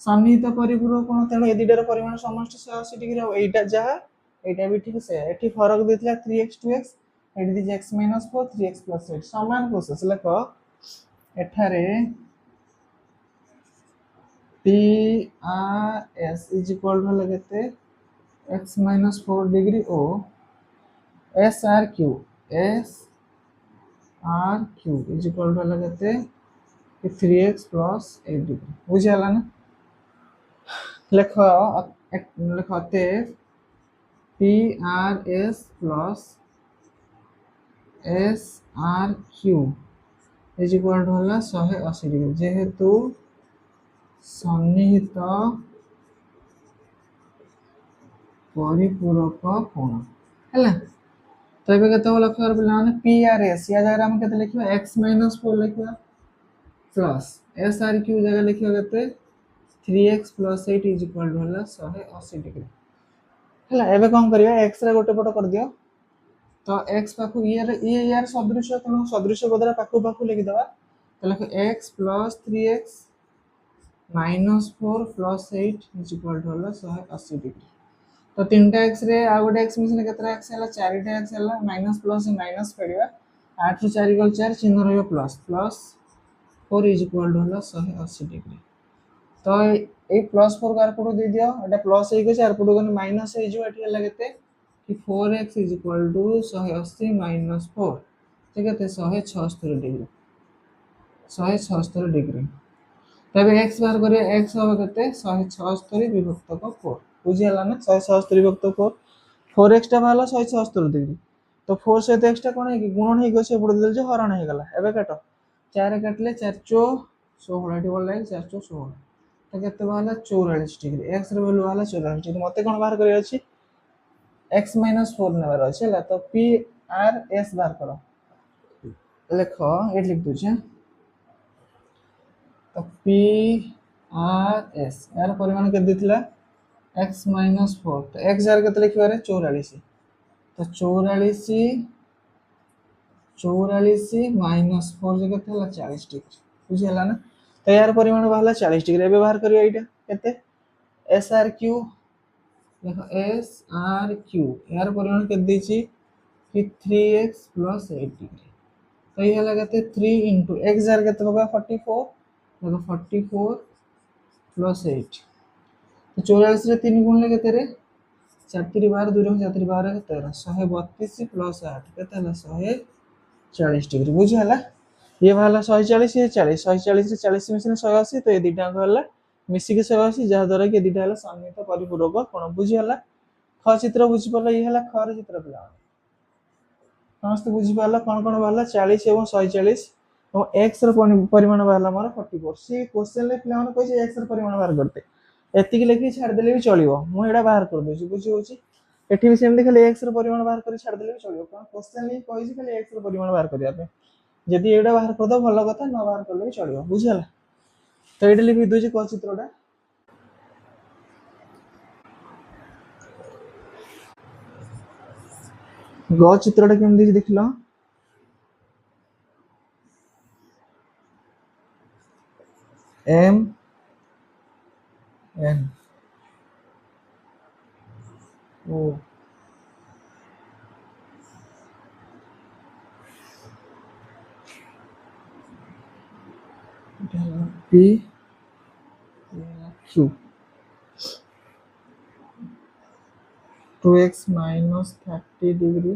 सन्निहित परिपूरक कोन तेनो ए दिटार परिमाण समष्टि 180 डिग्री अब एटा जहा एटा भी ठीक से एठी फरक देथिला 3x 2x एठी दी x - 4 3x + 8 समान प्रोसेस लको एठारे PRS is equal to लगते x minus 4 degree O SRQ is equal to लगते 3x plus 8 डिग्री बुझे हला ना लिखते PRS plus SRQ is equal to हला 180 डिग्री जेहेतु सन्निहित परिपूरक कोण हला तो एबे केते होला लक्ष्य पिला माने PRS या जगह हम केते लिखिबा x - 4 लिखिबा प्लस SRQ जगह लिखिबा केते 3x + 8 इज इक्वल टू होला 180 डिग्री हला एबे कोन करिया x रे गोटे पट कर दियो तो x पाखु ये यार सदृश कोन सदृश बदला पाखु पाखु लिखि दबा तो लिख x + 3x -4 + 8 is equal to होला 180 डिग्री तो तीनटा x रे आ गोटे x मिसने केतरा x हला चारिटा x हला माइनस प्लस माइनस पड़िबा 8 ରୁ 4 गल 4 चिन्ह रहयो प्लस 4 इज इक्वल टू होला 180 डिग्री तो ए +4 कार पटो दे दियो एटा प्लस हे के चार पटो गन माइनस हे जो एठी हला केते कि 4x इज इक्वल टू 180 - 4 ते केते 176 डिग्री 176 डिग्री तबे x बार करे x हो केते 176 विभक्त को 4 बुझी हला ना 176 विभक्त 4 4x टा भाला 176 डिग्री तो 4 से x टा कोन है कि गुणन हे गसे पड़ देल जे हरण हे गला एबे काटो 4 काटले 4 चो 16 एठी बोल लाइन 4 चो 16 तो केते भाला 44 डिग्री x रे वैल्यू भाला 44 डिग्री मते कोन बाहर करे अछि x - 4 नेबार अछि ला तो p r s बाहर करो लिखो एट लिख दो छे तो p r s यार परिमाण के दिथिला x - 4 तो x जार केते लिखिबा रे 44 तो 44 माइनस 4 जगह था 40 डिग्री बुझीगला ना। तो यार परिमाण बाहर 40 डिग्री एबे बाहर करियो एटा केते एस आर क्यू देखो एस आर क्यू यार परिमाण केते देछि कि 3x + 8 डिग्री। तो ये हला केते 3 * x जार केते होगा 44 देखो 44 + 8 तो 44 रे 3 गुणले केते रे 4 3 12 2 रे 4 3 12 13 132 + 8 केते हला 140 डिग्री बुझी हला। ये वाला 140 ये 40 140 रे 40 मिसिन 180 तो ये दिटा हला मिसी के 180 जहा द्वारा कि दिटा हला सन्निहित परिपूरक कोण बुझी हला। ख चित्र बुझी पला ये हला ख रे चित्र पिला समस्त बुझी पाला कोन कोन वाला 40 एवं 140 और x ର परिमाण वाला मोर 44 से क्वेश्चन ले पिला माने कहै x ର परिमाण बाहर करते एति कि लेखि छाड़ देले भी चलिबो मु एडा बाहर कर दोछि बुझी होछि एठी भी सेम खाली x ର परिमाण बाहर कर छाड़ देले भी चलिबो कोन क्वेश्चन ले कहै खाली x ର परिमाण बाहर करिया पे जदि एडा बाहर कर दो भलो कथा न बाहर करले भी चलिबो बुझी हला। तो एडा लिखि दोछि क चित्रटा ग चित्रटा केम दिछि देखिलो m n o p q 2x - 30 degree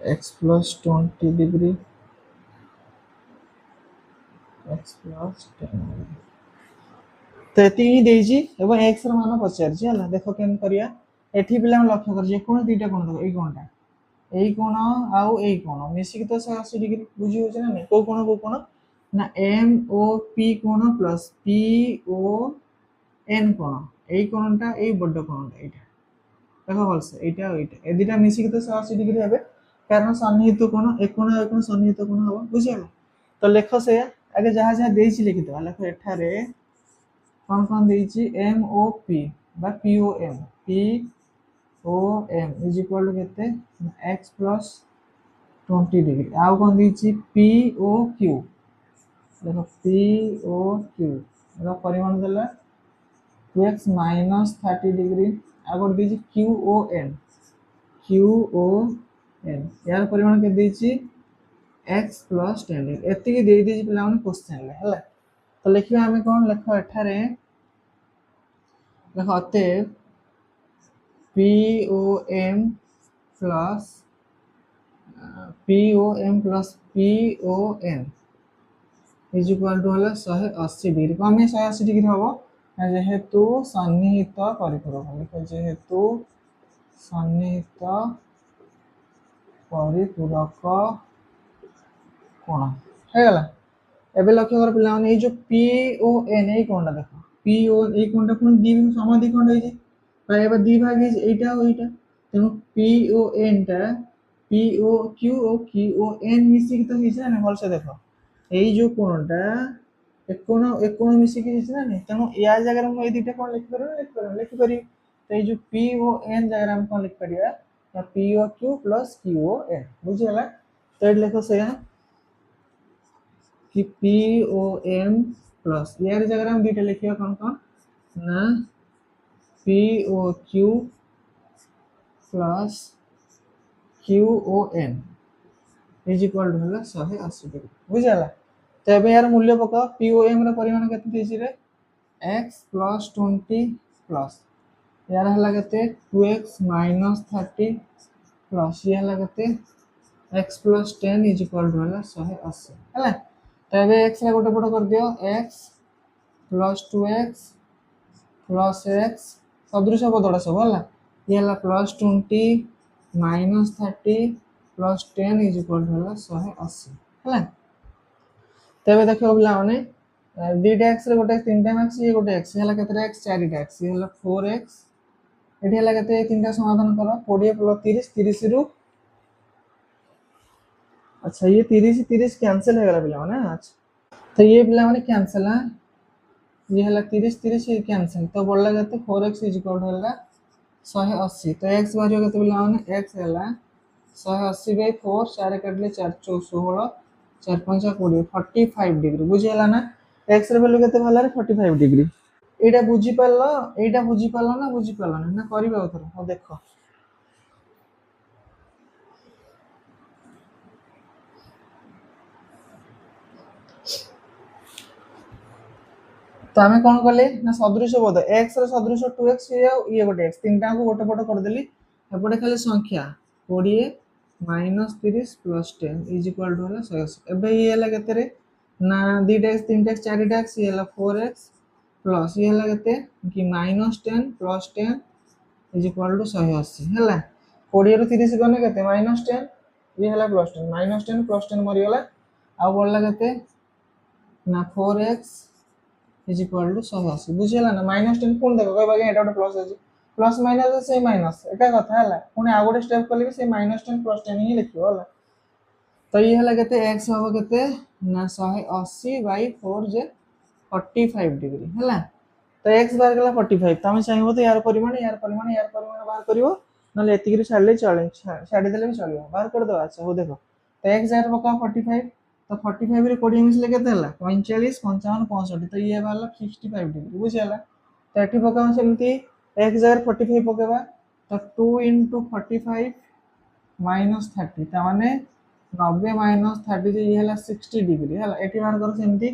x + 20 degree x + 10 तो एति देजी एवं x ର मान पचारछि हला देखो केन करिया एठी पिला हम लक्ष्य कर जे कोन दीटा कोन देखो एई कोण आउ एई कोण मिसी के तो 180 डिग्री बुझी होछ ना को कोण ना एम ओ पी कोण प्लस पी ओ एन कोण एई कोणटा एई बड्ड कोणटा एटा देखो भलसे एटा एटा ए दीटा मिसी के तो 180 डिग्री हेबे कारण सन्निहित कोण एक कोण सन्निहित कोण हो बुझियला। तो लेखो से आगे जहा जहा देछि लिखि दवा लेखो एठारे कौन देछि एम ओ पी बा P O M is equal to केते x + 20 डिग्री आउ कौन देछि पी ओ क्यू देखो पी ओ क्यू रो परिमाण देला 2x - 30 डिग्री आगोर देछि क्यू ओ एन यार परिमाण के देछि x + 10 एति के देइ देछि पिला माने क्वेश्चन ले हला। तो लिखिबा हमें कोन लेखो एठारे लेखो अते POM plus PON is equal to हला 180 डिग्री कम 180 डिग्री हबो जेहेतु सन्निहित परिपूरक लिखो जेहेतु सन्निहित परिपूरक कोण हे गला। एबे लक्ष्य कर पिला माने ए जो PON ए कोणटा देखो PON ए कोणटा कोन दी समाधि कोण होई जे एबे दी भाग है एटा और एटा तेनु PON टा POQ और QON मिसी के तो हिसा ना भल से देखो एई जो कोणटा एक कोण मिसी के हिसा ना तेनु या जगह हम ए दीटा कोण लिख करी तो ए जो PON जगह हम कोण लिख करिया या POQ + QON बुझियला। तो एड लिखो से कि POM प्लस यार जगह हम दीटा लिखिया कोन कोन ना POQ plus QON is equal to हला 180 डिग्री बुझियला। तो एबे यार मूल्य पका POM रा परिमाण केते देछि रे x + 20 प्लस यार हला केते 2x - 30 प्लस ये हला केते x + 10 is equal to हला 180 हला। तो एबे x रा गोटे पट कर दियो x + 2x प्लस x सदृश बदड़ा सब हला ये हला +20 - 30 + 10 इज इक्वल टू हला 180 हला। तबे देखो बिला माने दीटा x रे गोटे तीनटा x ये गोटे x हला केते x चारिटा x ये हला 4x एठी हला केते तीनटा समाधान करो 20 + 30 30 रु अच्छा ये 30 30 कैंसिल हो गला बिला माने अच्छा तो ये बिला माने कैंसिल है ये हला 30 30 ये कैंसिल तो बोलला केते 4x इज इक्वल टू हला 180 तो x बाहर केते पिला माने x हैला 180/4 4 काटले 4 4 16 4 5 20 45 डिग्री बुझिला ना x रे वैल्यू केते भला रे 45 डिग्री एटा बुझी पारलो ना बुझी पारलो ना करबे उथर हो देखो तो आम कौन कले ना सदृश बोध एक्स सदृश 2x ये गोटे एक्स तीन टाइम गोटे पट करदेली एपटे खाली संख्या 20 -30 +10 इज इक्वल टू 180 एबे ये हला केते रे ना 2x 3x 4x ये हला 4x प्लस ये हला केते कि -10 +10 इज इक्वल टू 180 हला 20 रो 30 गने केते -10 ये हला +10 -10 +10 मरि गला आ बोलला केते ना 4x इज इक्वल टू 180 बुझिला ना -10 पुणी देखो कहबा एटा गोटे प्लस अछि प्लस माइनस से माइनस एका कथा हला पुणी आ गोटे स्टेप कले से -10 +10 ही लिखियो हला तो ये हला केते x होबो केते ना 180/4 जे 45 डिग्री हला तो x बाहर गला 45 तमे चाहिबो तो यार परिमाण बाहर करिवो नले एतिगिरी छाडले चले छाडी देले भी चलियो बाहर कर दो अच्छा हो देखो तो x जायर पका 45 तो 45 रे 20 मिसले केते हला 45 55 65 तो ये वाला 65 डिग्री बुझिला तो एठी पका सेमती x जायर 45 पकेबा तो 2 * 45 -30 ता माने 90 -30 जे ये हला 60 डिग्री हला एठी बाहर कर सेमती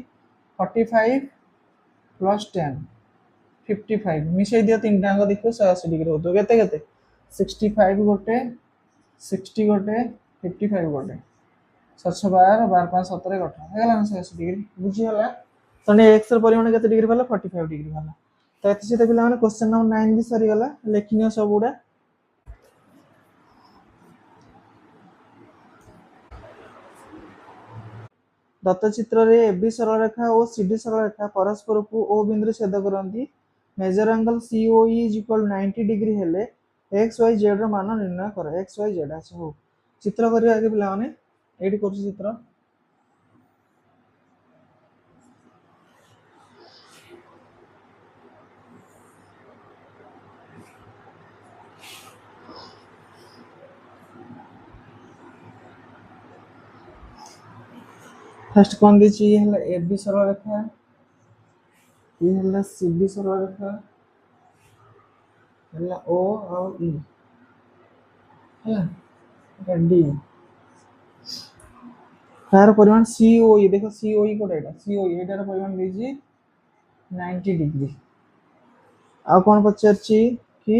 45 + 10 55 मिसई दियो तीन टांग देखो 180 डिग्री होतो केते केते 65 गोटे 60 गोटे 55 गोटे 712 12 5 17 18 हेगला 180 डिग्री बुझी हला तने x र परिमाण केते डिग्री भला 45 डिग्री भला तो एते से पिला माने क्वेश्चन नंबर 9 भी सरी गला लेखनियो सब गुडा दत्त चित्र रे AB सरल रेखा और CD सरल रेखा परस्पर को O बिंदु छेद करंती मेजर एंगल COE = 90 डिग्री हेले XYZ र मान निर्णय कर XYZ अच्छा हो चित्र करिया आगे पिला माने एडी करछु चित्र फर्स्ट कौन दीची ये हला AB सरल रेखा ये हला CD सरल रेखा हला O और E हला एटा D तार परिमाण COE देखो COE कोटा एटा COE एटार परिमाण देजी 90 डिग्री आ कौन पचारची कि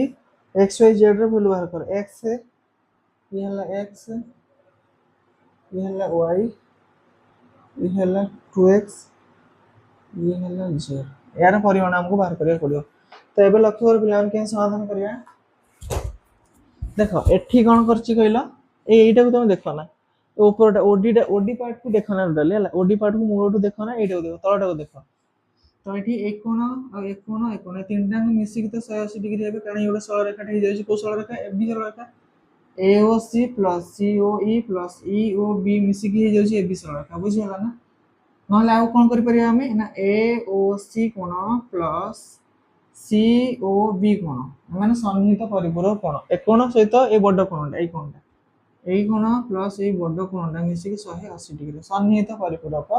XYZ र वैल्यू बाहर कर x ये हला x ये हला y ये हला 2x ये हला z यार परिमाण हमको बाहर करिया पड़ियो तो एबे लक्ष्य कर प्लान के समाधान करिया देखो एठी कोन करची कहलो एटा को तुम देखो ना ऊपरटा ओडी पार्ट को देखो ना डले हला ओडी पार्ट को मूळटू देखो ना एटा को देखो तळटा को देखो तो एठी एक कोण और एक कोण तीनटा मिसी के तो 180 डिग्री हेबे कारण एटा सरल रेखा हे जाय को सरल रेखा AB सरल रेखा AOC + COE + EOB मिसी के हे जाय AB सरल रेखा बुझिला ना नहले आउ कोन करि परिया हमें ना AOC कोण प्लस COB कोण माने सन्निहित परिपूरक कोण ए कोण सहित ए बड कोणटा ए कोणटा এই কোণ প্লাস এই বড় কোণটা মিশিকি 180 ডিগ্রি সন্নিহিত পরিপূরক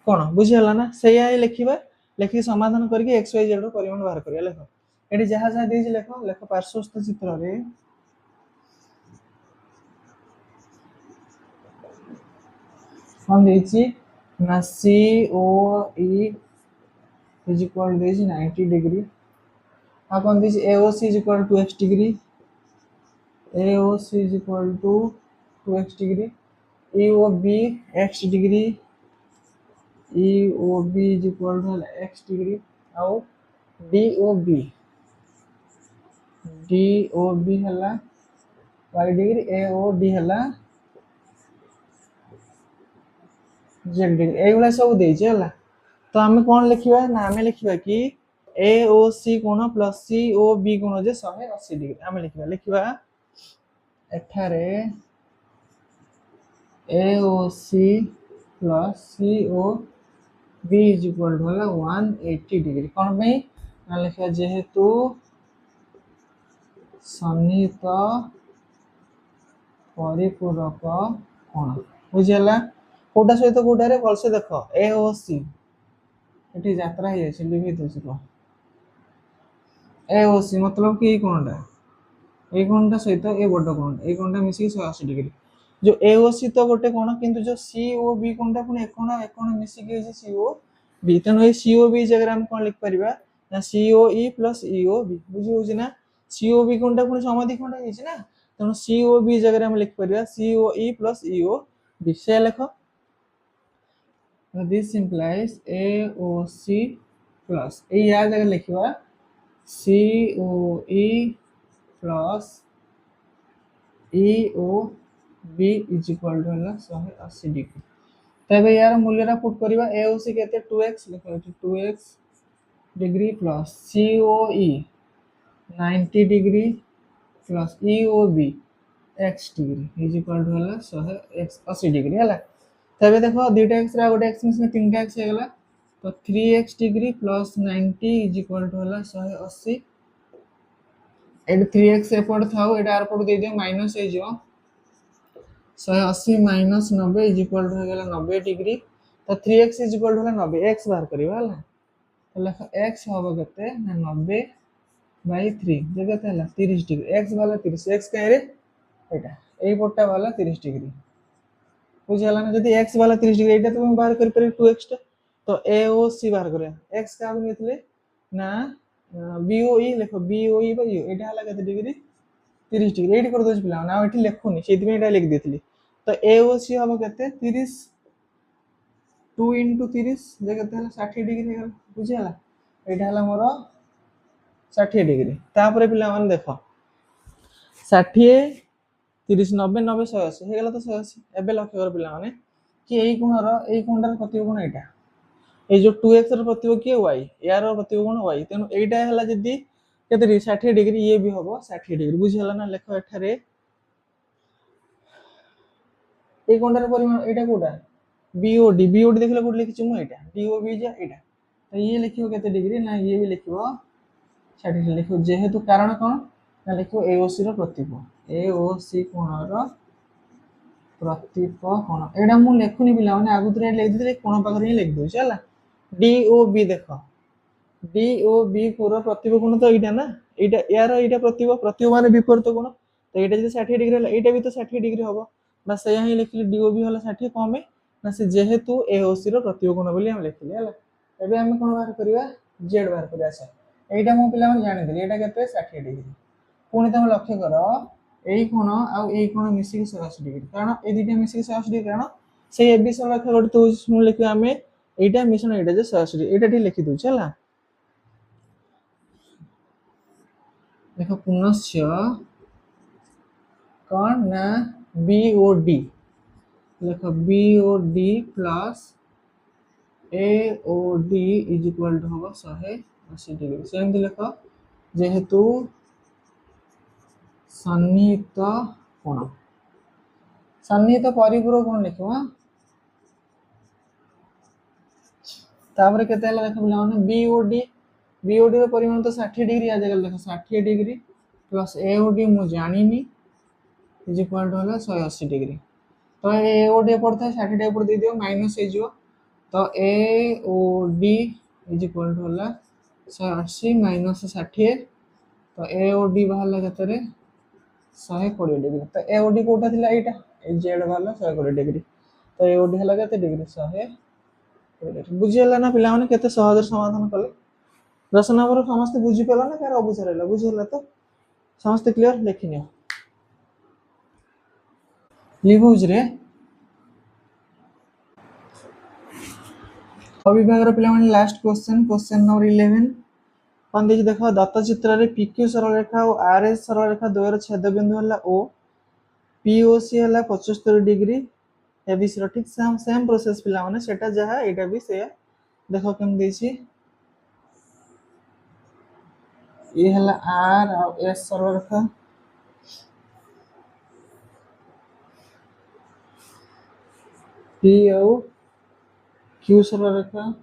কোণ বুঝি হলা না সেইয়াই লিখিবা লিখি সমাধান করিকি x y z র পরিমাণ বাহার করিয়া লেখো এটি যাহা যাহা দেইছি লেখো লেখো পার্শ্বস্থ চিত্ରରେ কোণ দেইছি না COE = 90 ডিগ্রি আর কোণ দেইছি AOC = 2x degree AOC = 2x degree EOB x degree EOB = x degree और DOB हला y डिग्री AOD हला z डिग्री एगुला सब देई छै हला तो हमें कोन लिखिबा ना हमें लिखिबा कि AOC कोण प्लस COB कोण जे 180 डिग्री हमें लिखिबा एठारे AOC plus COB is equal to 180 degree कौन भाई ना लिखा जेहेतु सन्निहित परिपूरक कोण बुझीगला कोटा सहित कोटारे भलसे देख ए ओ सी एठी यात्रा हे छै लिखि दोछ ए ओ सी मतलब कि कोणटा ए कोणटा सहित ए बड कोण ए कोणटा मिसी 180 डिग्री जो ए ओ सी तो गोटे कोण किंतु जो सी ओ बी कोणटा पुनी एक कोण मिसी के जे सी ओ बी तेनो ए सी ओ बी जगह हम कोन लिख परिबा ना सी O E plus E O B बुझी होछि ना सी ओ बी कोणटा पुनी समाधि कोणटा हे छै ना तेनो सी ओ बी जगह हम लिख परिबा सी O E plus E O B से लिखो this implies A O C plus A या जगह लिखवा C O E plus E O B is equal to हला 180 डिग्री तबे यार मूल्यरा पुट करबा ए ओ सी केते 2x लिखो 2x degree plus C O E 90 degree plus E O B x degree is equal to हला 180 डिग्री हला तबे देखो दुटा x रा गोटे x में तीनटा x हे गला तो 3x degree plus 90 is equal to हला 180 एड 3x एपट थाउ एटा आर पट दे दियो माइनस हे जो 180 माइनस 90 इज इक्वल टू हो गला 90 डिग्री तो 3x is equal to 90 x बाहर करिवा हला तो लिखो x होबो केते ना 90 बाय 3 जे केते हला 30 डिग्री x वाला 30 x काहे रे एटा एई पट्टा वाला 30 डिग्री बुझी हला ना जदी x वाला 30 डिग्री एटा तुम बाहर कर पर 2x तो a o c बाहर करे x का हम नेतले ना b o e लिखो b o e बाय एटा हला केते डिग्री 30 डिग्री एटी कर दोछ पिला ना एटी लिखुनी सेति में एटा लिख देतली तो ए ओ सी हम केते 30 2 into 30 जे केते हला 60 डिग्री हे बुझी हला एटा हला मोर 60 डिग्री तापरे पिला मान देखो 60 30 90 90 180 हे गला तो 180 एबे लक्ष्य कर पिला माने कि एई कोणटार प्रतिबिंब कोण एटा ए जो 2x र प्रतिबिंब के y यार प्रतिबिंब कोण y तेनु एटा हला जदी केते 60 डिग्री ये भी होबो 60 डिग्री बुझी हला ना लेखो एठारे ए कोणटार परिमाण एटा कोटा बीओडी बीओडी देखले कोड लिखि छु एटा डीओबी जे एटा तो ये लिखियो केते डिग्री ना ये भी लिखियो 60 डिग्री लिखियो जेहेतु कारण कोन ना लिखियो एओसी रो प्रतिबिंब एओसी कोणर प्रतिबिंब कोण एडा मु लेखुनी बिला माने आगुतरे लिख दिले कोण पाखर ही लिख दो चला डीओबी देखो डीओबी कोर प्रतिबिंब कोण तो एटा ना एटा यार एटा प्रतिबिंब माने विपरीत कोण तो एटा जदी 60 डिग्री हला एटा भी तो 60 डिग्री होबो बस यही लिखली डीओबी हला 60 कम है ना से जेहेतु एओसी रो प्रतिबिंब कोण बोली हम लिखली हला एबे हम कोन बाहर करिवा जेड बाहर करिया अच्छा एटा मो पिला मन जानि दिली एटा केते 60 डिग्री पुनी तुम लक्ष्य करो एई कोण आ एई कोण मिसी 180 डिग्री कारण ए दिटा मिसी 180 डिग्री कारण से एबी सम रेखा गठ तो सुन लिखि हमें एटा मिशन एटा जे 180 डिग्री एटा ठी लिखि दउ चला देखो पुनश्च कोण ना बीओडी लिखो BOD plus AOD is equal to होगा 180 डिग्री सेम लिखो जेहेतु सन्निहित कोण सन्निहित परिपूरक कोण लिखो तापर केते हला देखो बिला माने बीओडी बीओडी रो परिमाण तो 60 डिग्री आ जगह देखो 60 डिग्री प्लस एओडी मु जानिनी इज इक्वल टू होला 180 डिग्री तो एओडी पड़ता है 60 डिग्री पर दे दियो माइनस हे जो तो एओडी इज इक्वल टू होला 180 माइनस 60 तो एओडी बाहरला केतरे 120 डिग्री तो एओडी कोटा थिला एटा ए जेड वाला 120 डिग्री तो एओडी हला केते डिग्री 100 बुझियला ना पिला माने केते सहज समाधान कले 10 नंबर समस्त बुझी पेला ना केरा अबुझरेला बुझियला तो समस्त क्लियर लिखिनियो लिखुज रे विभाग रो पिला माने लास्ट क्वेश्चन नंबर 11 कौन देखि देखो दत्त चित्र रे पीक्यू सरल रेखा और आरएस सरल रेखा द्वयर छेद बिंदु हला ओ पीओसी हला 75 डिग्री एबीसी रो ठीक सेम प्रोसेस पिला माने सेटा जहा एटा भी से देखो केम देछि ये हला आर और एस सरल रेखा पी और क्यू सरल रेखा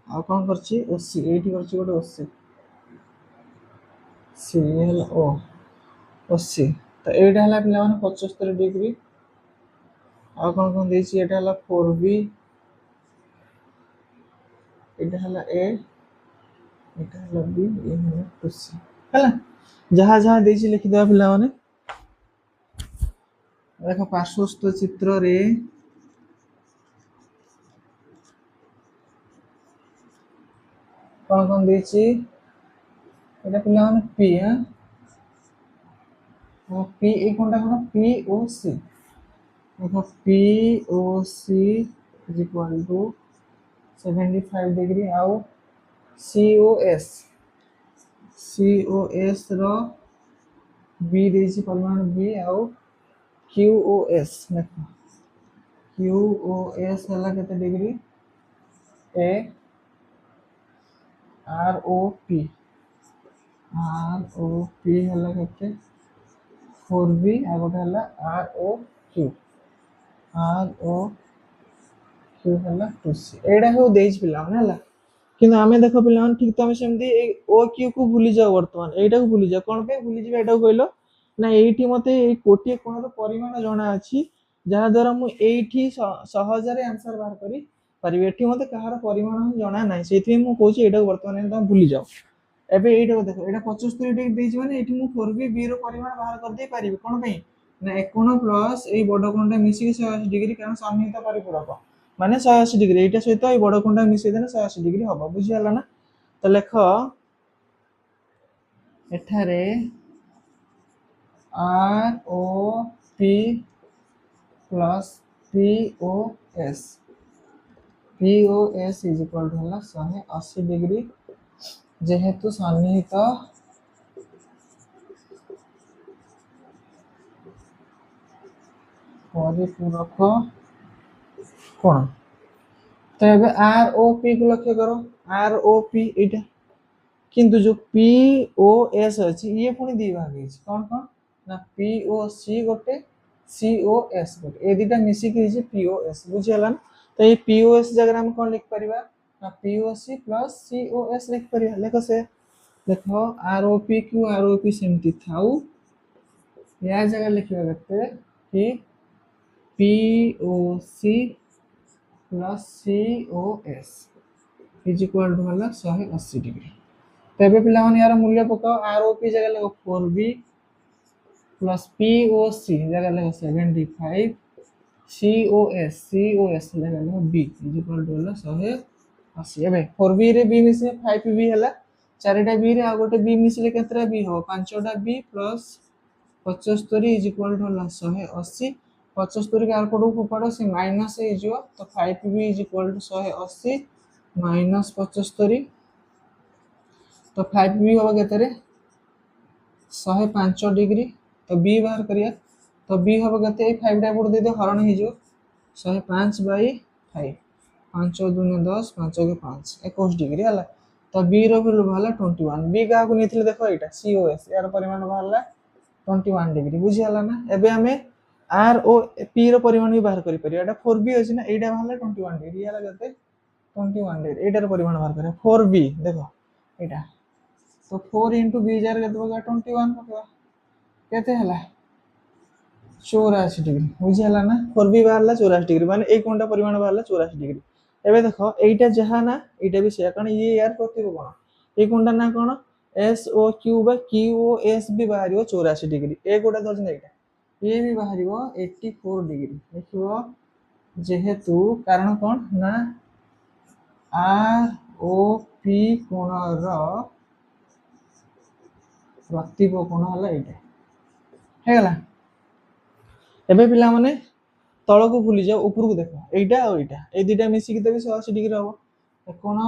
आ कौन करछि ओसी एटी करछि गोटे ओसी सी हेला ओ 80 तो एटा हला पिला माने 75 डिग्री आ कौन देछि एटा हला 4b एटा हला a एटा हला b ये हला 2c हला जहाँ जहाँ देछि लिखि दबा पिला माने देखो पार्श्वस्थ चित्र रे कौन देछि एटा पिला माने p हां और p ए कोनटा कोन p o c देखो p o c is equal to 75 degree आउ COS COS रो B देछि परिमाण B आउ QOS देखो QOS हला केते डिग्री A ROP हला केते 4B आ गोटे हला ROQ हला 2C एडा हो देछि पिला माने हला किंतु आमे देखो पिला माने ठीक तमे सेमती ए OQ को भूली जाओ वर्तमान एटा को भूली जाओ कोन पे भूली जिबे एटा को कहलो ना एठी मते ए कोटिए कोणर परिमाण जणा अछि जहा द्वारा मु एठी सहजरे आंसर बाहर करी परिबे एठी मते कहार परिमाण जणा नै सेथि मु कहूची एटा को वर्तमान तमे भूली जाओ एबे एटा को देखो एटा 75 डिग्री देछि माने एठी मु 4b b रो परिमाण बाहर कर दे परिबे कोन पे ना एक कोण प्लस ए बड कोणटा मिसी के 180 डिग्री कारण सन्निहित परिपूरक माने 180 डिग्री एटा सहित ए बड कोणटा मिसी देने 180 डिग्री हबो बुझि हला ना तो लेख एठारे ROP plus POS is equal to हला 180 डिग्री जेहेतु सन्निहित परिपूरक कोण तो एबे ROP को लक्ष्य करो ROP एटा किंतु जो POS अछि ये पुनी दी भाग अछि कोन कोन ना POC गोटे COS गोटे ए दिटा मिसी के जे POS बुझियला ना तो ये POS जगह हम कोन लिख परिबा ना POC प्लस COS लिख परिबा लेखो से देखो ROP क्यू ROP सेमती थाउ या जगह लिखिबा गते कि POC plus COS is equal to हला 180 डिग्री तबे पिला माने यार मूल्य पकाओ ROP जगह लगो 4b प्लस POC जगह लगो 75 COS जगह लगो b इज इक्वल टू हला 180 एबे 4b रे b मिसे 5b हला चारटा b रे आ गोटे b मिसले केतरा b हो पांचटा b plus 75 is equal to हला 180 75 के आर कोड को पड़ो से माइनस हे जो तो 5b is equal to 180 minus 75 तो 5b होगा केतरे 105 डिग्री तो b बाहर करिया तो b होगा केते 5 टा पड़ दे दे हरण हे जो 105 बाई 5 5 2 10 5 के 5 21 डिग्री हला तो b रो वैल्यू भाला 21 b का को निथिले देखो एटा COS यार परिमाण भाला 21 डिग्री बुझी हला ना एबे हमें ROP रो परिमाण भी बाहर करि परिया एटा 4b अछि ना एटा भाला 21 डिग्री हला केते 21 डिग्री एटार परिमाण बाहर करे 4b देखो एटा तो 4 into b जार केते बगा 21 पकवा केते हला 84 डिग्री बुझी हला ना 4b बाहरला 84 डिग्री माने ए कोनटा परिमाण बाहरला 84 डिग्री एबे देखो एटा जहा ना एटा भी से कारण ये यार प्रतिको कोण ए कोनटा ना कोन SOQ बा QOS भी बाहरियो 84 डिग्री ए गोटा दर्जन एटा ये भी बाहरियो 84 डिग्री देखियो जेहेतु कारण कोन ना ROP कोणर प्रतिको कोण हला एटा हे गला एबे पिला माने तळ को भूली जाओ ऊपर को देखो एटा और एटा ए दिटा मिसी के तबे 180 डिग्री हो एकोण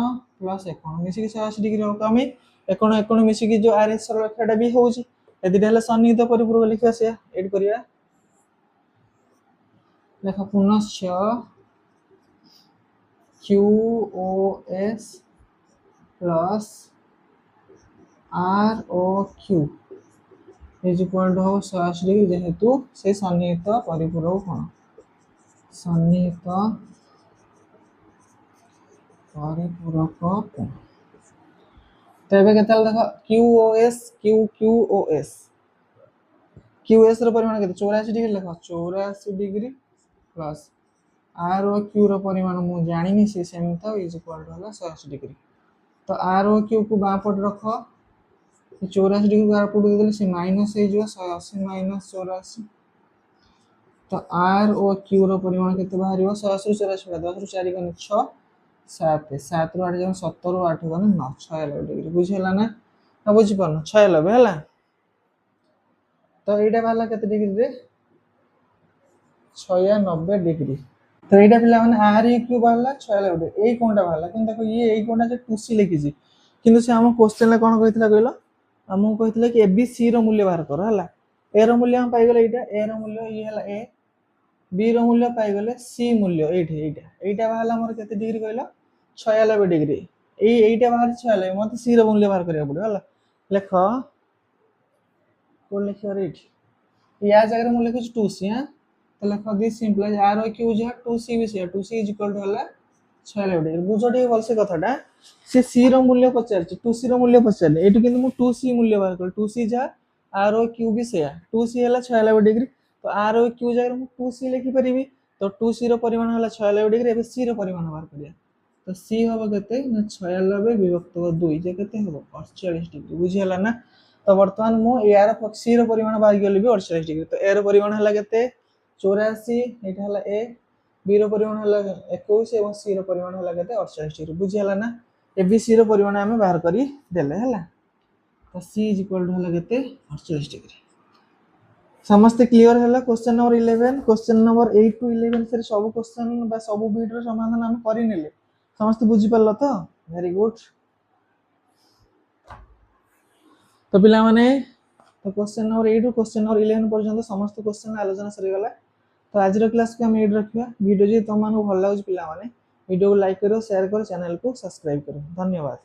प्लस एकोण मिसी के 180 डिग्री हो कमे एकोण एकोण मिसी के जो RS रेखाटा भी होउची ए दिटा हला सन्निहित परिपूरक लिखा से एड करिया देखो पुनश्च QOS plus ROQ is equal to 180 degree जेहेतु से सन्निहित परिपूरक कोण सन्निहित परिपूरक कोण तो एबे केते देख QoS QQoS QS रो परिमाण केते 84 डिग्री लेख 84 डिग्री प्लस R ओ Q रो परिमाण मु जानिनी से सेम था इज इक्वल टू 180 डिग्री। तो R ओ Q को बां पट रख 84 डिग्री को आउटपुट दे देले से माइनस हे जो 180 माइनस 84। तो R ओ Q रो परिमाण केते बाहरियो 180 84 10 रु 4 गने 6 7 7 रु 8 जन 17 रु 8 गने 9 96 डिग्री बुझिला ना ना बुझि परन 96 हला। तो एटा वाला केते डिग्री रे 96 डिग्री। तो एटा पिला माने R E Q वाला 96 डिग्री एई कोनटा वाला किन देखो ये एई कोनटा जे 2C लिखिजी किंतु से हम क्वेश्चन ले कोन कहितला कहलो हमहु कहितले कि ABC रो मूल्य बाहर कर हला A रो मूल्य हम पाई गेले एटा A रो मूल्य ये हला A B रो मूल्य पाई गेले C मूल्य एटा वाला हमर केते डिग्री कहलो 96 डिग्री एटा बाहर 96 मते C रो मूल्य बाहर करिया पड़ो हला लेख कोन लिखियो रे या जगह मूल्य कुछ 2C हां तो लेख this सिंपलाइज R O Q J 2C भी से 2C इज इक्वल टू हला 96 डिग्री बुझो ठीक बोलसे कथाटा से C रो मूल्य पचार 2C रो मूल्य पचार एटु किंतु मु 2C मूल्य बाहर कर 2C जा R O Q भी से 2C हला 96 डिग्री तो R O Q जगह मु 2C लिखि परिबी तो 2C रो परिमाण हला 96 डिग्री एबे C रो परिमाण बाहर करिया तो C होबो केते ना 96 विभक्त 2 जे केते होबो 48 डिग्री बुझि हला ना। तो वर्तमान मु यार C रो परिमाण बाहर गेली भी 48 डिग्री तो A रो परिमाण हला केते 84 एटा हला A B रो परिमाण हला 21 एवं C रो परिमाण हला केते 48 डिग्री बुझि हला ना ABC रो परिमाण हमें बाहर करी देले हला। तो C इज इक्वल टू हला केते 48 डिग्री। समस्त क्लियर हला question number 11 question number 8 to 11 से सब क्वेश्चन बा सब बीट रो समाधान हम करि नेले समस्त बुझि परलो तो वेरी गुड। तो पिला माने तो question number 8 to question number 11 पर्यंत समस्त क्वेश्चन आलोचना सरी गला। तो आज रो क्लास के हम एड रखिया वीडियो जे तुम मानको भल लागो पिला माने वीडियो को लाइक करो शेयर करो चैनल को सब्सक्राइब करो धन्यवाद।